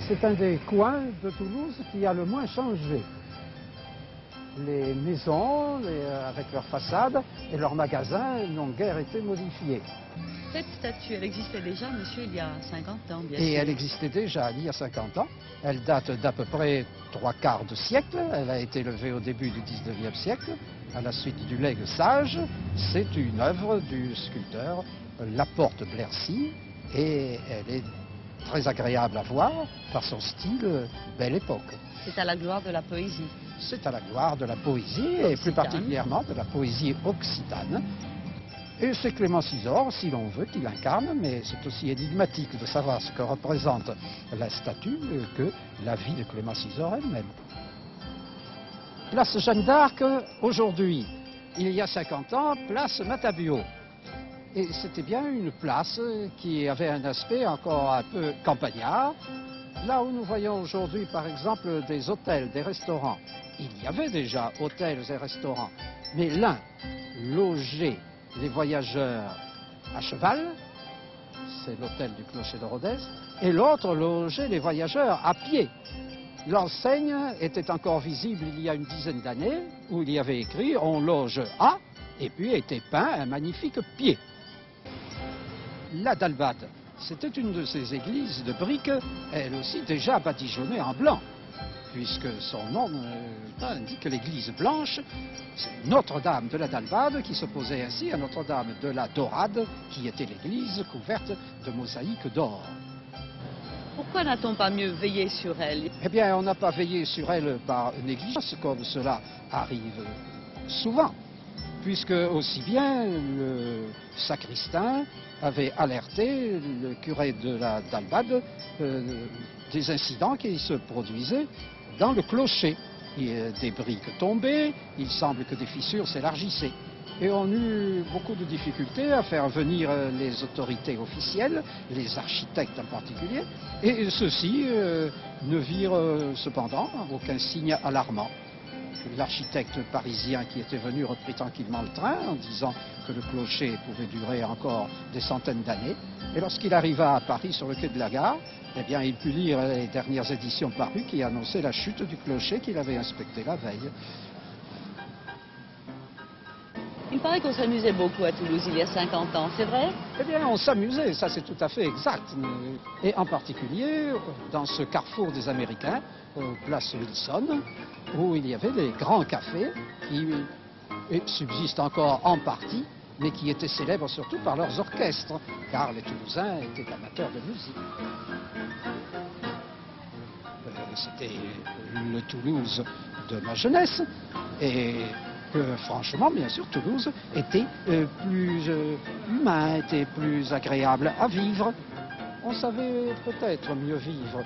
c'est un des coins de Toulouse qui a le moins changé. Les maisons, avec leurs façades et leurs magasins, n'ont guère été modifiés. Cette statue, elle existait déjà, monsieur, il y a 50 ans, bien sûr. Et elle existait déjà il y a 50 ans. Elle date d'à peu près 3/4 de siècle. Elle a été levée au début du 19e siècle, à la suite du legs sage. C'est une œuvre du sculpteur Laporte Blaircy et elle est très agréable à voir par son style Belle Époque. C'est à la gloire de la poésie. C'est à la gloire de la poésie et plus particulièrement de la poésie occitane. Et c'est Clément Cisor, si l'on veut, qui l'incarne, mais c'est aussi énigmatique de savoir ce que représente la statue que la vie de Clément Cisor elle-même. Place Jeanne d'Arc, aujourd'hui, il y a 50 ans, place Matabio. Et c'était bien une place qui avait un aspect encore un peu campagnard. Là où nous voyons aujourd'hui, par exemple, des hôtels, des restaurants, il y avait déjà hôtels et restaurants, mais l'un logeait les voyageurs à cheval, c'est l'hôtel du Clocher de Rodez, et l'autre logeait les voyageurs à pied. L'enseigne était encore visible il y a une dizaine d'années, où il y avait écrit « On loge à », et puis était peint un magnifique pied. La Dalbade, c'était une de ces églises de briques, elle aussi déjà badigeonnée en blanc, puisque son nom indique l'église blanche. C'est Notre-Dame de la Dalbade qui s'opposait ainsi à Notre-Dame de la Dorade, qui était l'église couverte de mosaïques d'or. Pourquoi n'a-t-on pas mieux veillé sur elle? Eh bien, on n'a pas veillé sur elle par négligence, comme cela arrive souvent, puisque aussi bien le sacristain avait alerté le curé de la Dalbade des incidents qui se produisaient dans le clocher. Des briques tombaient, il semble que des fissures s'élargissaient. Et on eut beaucoup de difficultés à faire venir les autorités officielles, les architectes en particulier, et ceux-ci ne virent cependant aucun signe alarmant. L'architecte parisien qui était venu reprit tranquillement le train en disant que le clocher pouvait durer encore des centaines d'années. Et lorsqu'il arriva à Paris sur le quai de la gare, eh bien, il put lire les dernières éditions parues qui annonçaient la chute du clocher qu'il avait inspecté la veille. Il paraît qu'on s'amusait beaucoup à Toulouse il y a 50 ans, c'est vrai? Eh bien, on s'amusait, ça c'est tout à fait exact. Et en particulier dans ce carrefour des Américains, place Wilson, où il y avait des grands cafés qui subsistent encore en partie, mais qui étaient célèbres surtout par leurs orchestres, car les Toulousains étaient amateurs de musique. C'était le Toulouse de ma jeunesse, et franchement, bien sûr, Toulouse était plus humain, était plus agréable à vivre. On savait peut-être mieux vivre